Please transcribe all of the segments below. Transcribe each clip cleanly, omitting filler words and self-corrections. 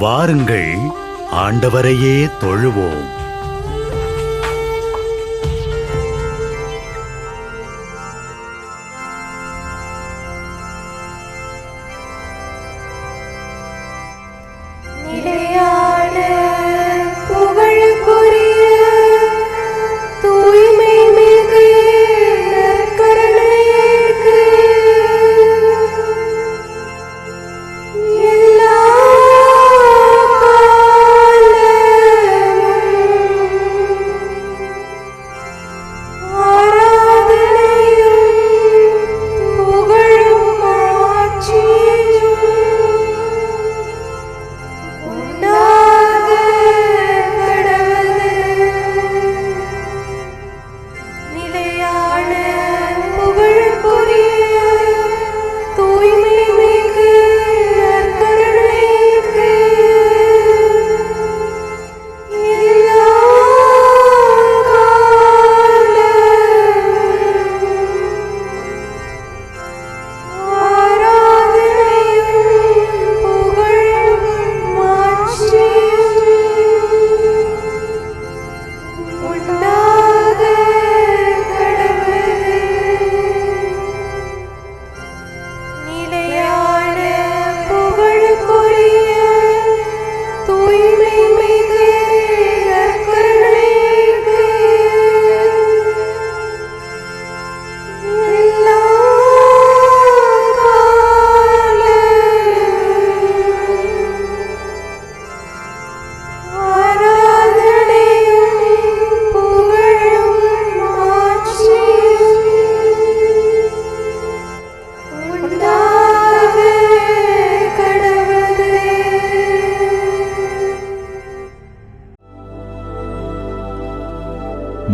வாருங்கள், ஆண்டவரையே தொழுவோம்.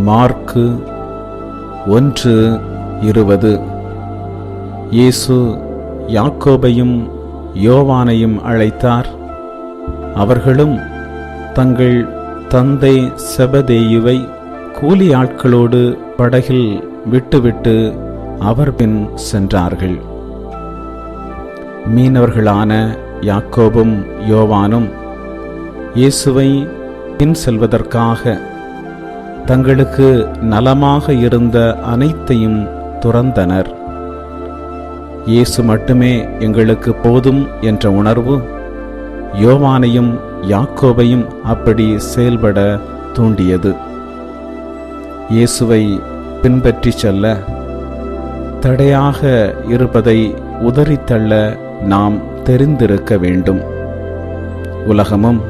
மார்க்கு 1:20. இயேசு யாக்கோபையும் யோவானையும் அழைத்தார். அவர்களும் தங்கள் தந்தை செபதேயுவை கூலி ஆட்களோடு படகில் விட்டுவிட்டு அவர் பின் சென்றார்கள். மீனவர்களான யாக்கோபும் யோவானும் இயேசுவை பின் செல்வதற்காக தங்களுக்கு நலமாக இருந்த அனைத்தையும் துறந்தனர். இயேசு மட்டுமே எங்களுக்கு போதும் என்ற உணர்வு யோவானையும் யாக்கோபையும் அப்படி செயல்பட தூண்டியது. இயேசுவை பின்பற்றி செல்ல தடையாக இருப்பதை உதறித்தள்ள நாம் தெரிந்திருக்க வேண்டும். உலகமும்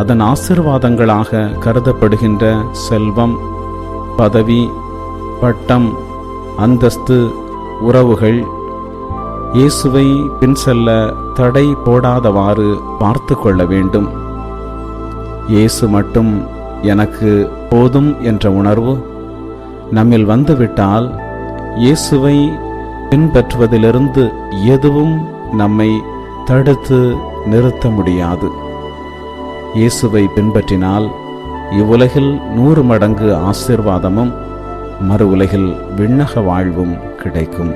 அதன் ஆசீர்வாதங்களாக கருதப்படுகின்ற செல்வம், பதவி, பட்டம், அந்தஸ்து, உறவுகள் இயேசுவை பின் செல்ல தடை போடாதவாறு பார்த்து கொள்ள வேண்டும். இயேசு மட்டும் எனக்கு போதும் என்ற உணர்வு நம்மில் வந்துவிட்டால் இயேசுவை பின்பற்றுவதிலிருந்து எதுவும் நம்மை தடுத்து நிறுத்த முடியாது. இயேசுவை பின்பற்றினால் இவ்வுலகில் 100 மடங்கு ஆசீர்வாதமும் மறு உலகில் விண்ணக வாழ்வும் கிடைக்கும்.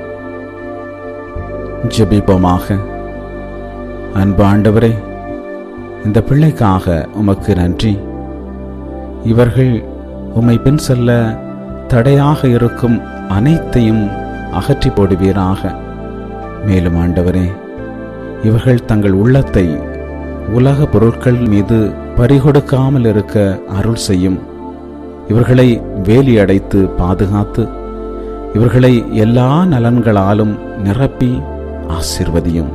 ஜெபிப்போமாக. அன்பு ஆண்டவரே, இந்த பிள்ளைக்காக உமக்கு நன்றி. இவர்கள் உம்மை பின் செல்ல தடையாக இருக்கும் அனைத்தையும் அகற்றி போடுவீராக. மேலும் ஆண்டவரே, இவர்கள் தங்கள் உள்ளத்தை உலக பொருட்கள் மீது பறிகொடுக்காமல் இருக்க அருள் செய்யும். இவர்களை வேலி அடைத்து பாதுகாத்து இவர்களை எல்லா நலன்களாலும் நிரப்பி ஆசீர்வதியும்.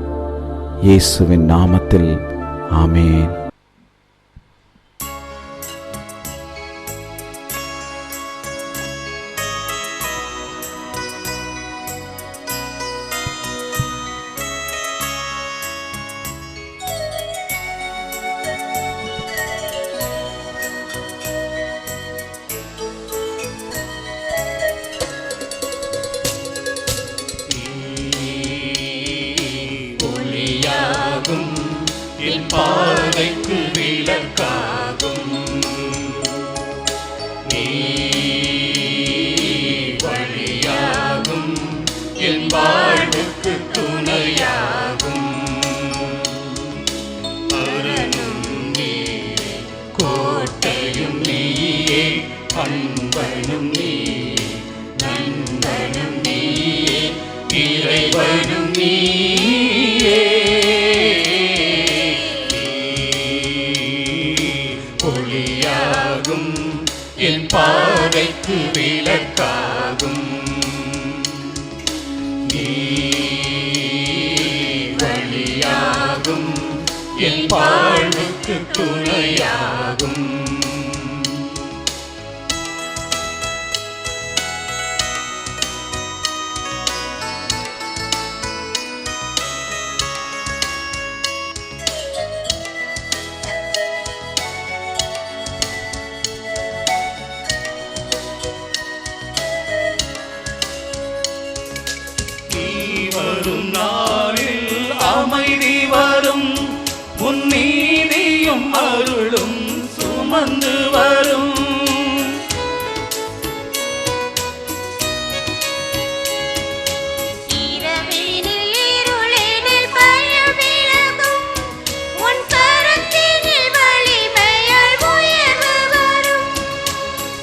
இயேசுவின் நாமத்தில் ஆமென். என் பாதைக்கு விளக்காகும் நீ வழியாகும் என் வாழ்வுக்கு துணையாகும் அரணாக அன்பனும் நீ நண்பனும் நீயே இறைவனும் நீயே ஒளியாகும் என் பாதைக்கு விளக்காகும் நீ வழியாகும் என் வாழ்வுக்கு துணையாகும் வரும் நாளில் அமைதி வரும் உன் நீதியும் அருளும் சுமந்து வரும்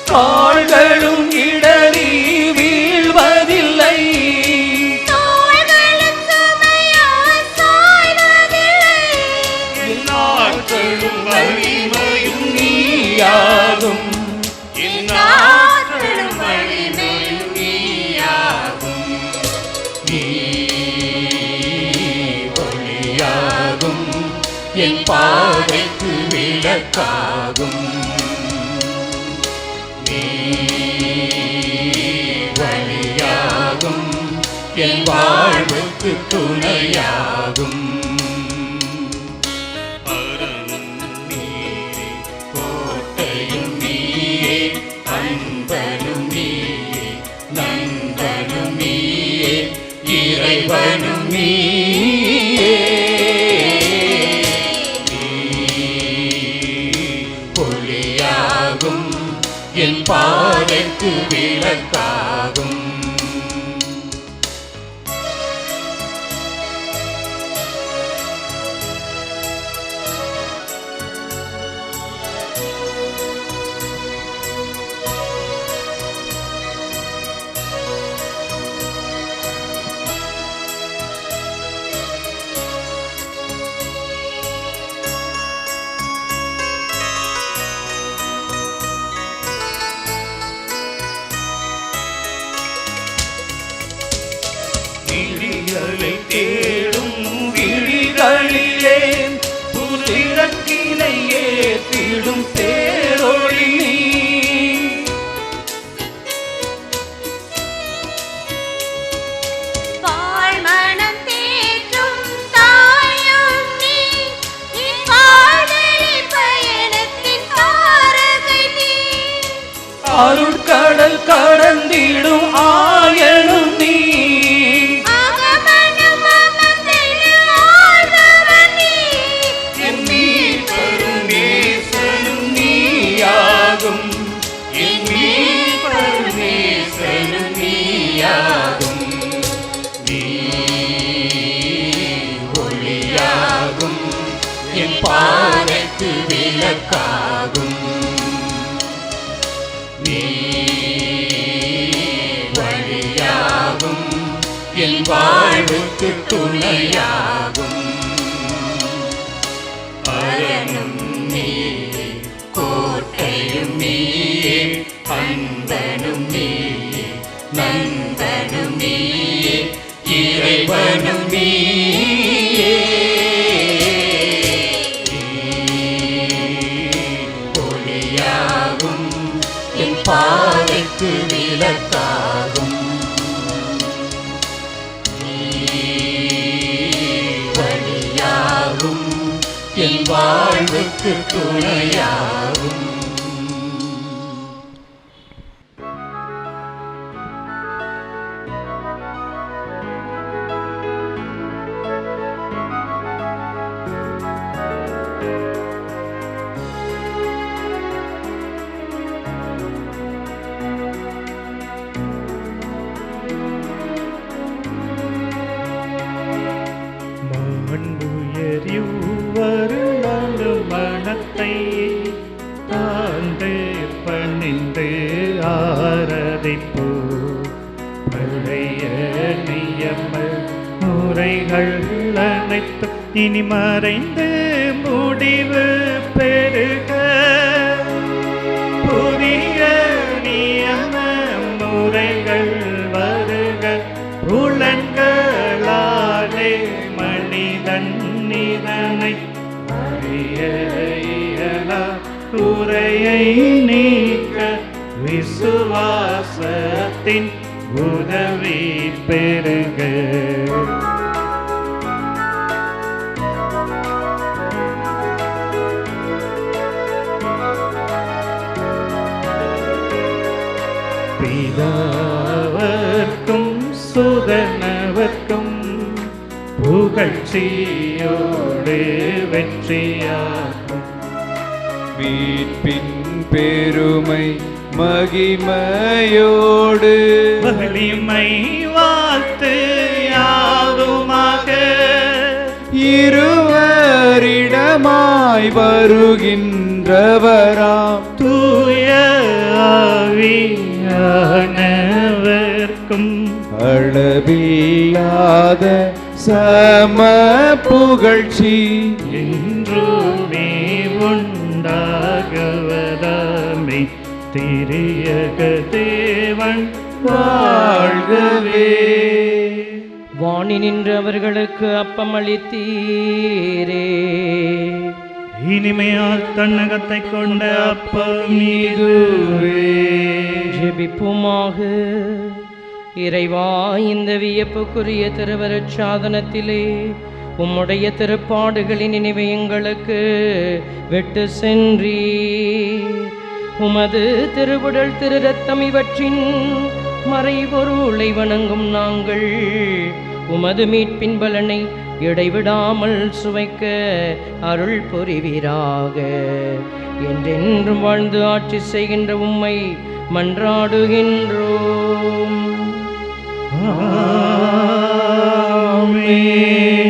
கால்களும் இடறி வீழ்வதில்லை நாட்களும் வலிமையும் நீயாகும் நாட்களும் வலிமையும் நீயாகும் நீ வழியாகும் என் பாதைக்கு விளக்காகும் நீ வழியாகும் என் வாழ்வுக்கு துணையாகும் அரண் நீயே கோட்டையும் நீயே அன்பனும் நீயே நண்பனும் நீயே இறைவனும் நீயே ஒளியாகும் என் பாதைக்கு விளக்காகும் விழிகளை தேடும் விழிகளிலே புதிரக்கினை ஏற்றிடும் தேரொளி நீ அருட்கடல் கடந்திடும் ஆயனும் நீ என் மீட்பரும் நேசனும் நீயாகும் என் மீட்பரும் நேசனும் நீயாகும் நீ ஒளியாகும் என் பாதைக்கு விளக்காகும் நீ வழியாகும் என் வாழ்வுக்கு துணையாகும் அரணும் நீயே கோட்டையும் நீயே அன்பனும் நீயே நண்பனும் நீயே இறைவனும் நீயே ஒளியாகும் என் பாதைக்கு விளக்காகும் நீ வழியாகும் என் வாழ்வுக்கு துணையாகும் மனத்தை தாழ்ந்து பணிந்து மதிப்பு பழைய நியம முறைகள் அனைத்து இனி மறைந்து முடிவு பெருக புதிய நியம முறைகள் வருக புலன்களாலே மனிதன் இதனை அறிய இயலா குறையை நீக்க விசுவாசத்தின் உதவி பெருக பிதாவர்க்கும் சுதனவர்க்கும் புகழ்ச்சியோடு வெற்றியாகும் மீட்பின் பெருமை மகிமையோடு வலிமை வாழ்த்து யாவுமாக இருவரிடமாய் வருகின்றவராம் தூய ஆவியானவர்க்கும் அளவில்லாத சம புகழ்ச்சி என்றுமே உண்டாகவதாமே திரியக தேவன் வாழ்கவே. வாணி நின்று அவர்களுக்கு அப்பம் அளித்தீரே. இனிமையால் தன்னகத்தை கொண்ட அப்பம் இதுவே. ஜெபிப்போமாக. இறைவா, இந்த வியப்புக்குரிய திருவருட் சாதனத்திலே உம்முடைய திருப்பாடுகளின் நினைவை எங்களுக்கு விட்டு சென்றீர். உமது திருவுடல் திரு ரத்தம் இவற்றின் மறைபொருளை வணங்கும் நாங்கள் உமது மீட்பின் பலனை இடைவிடாமல் சுவைக்க அருள் புரிவீராக. என்றென்றும் வாழ்ந்து ஆட்சி செய்கின்ற உம்மை மன்றாடுகின்றோம். ஆமென்.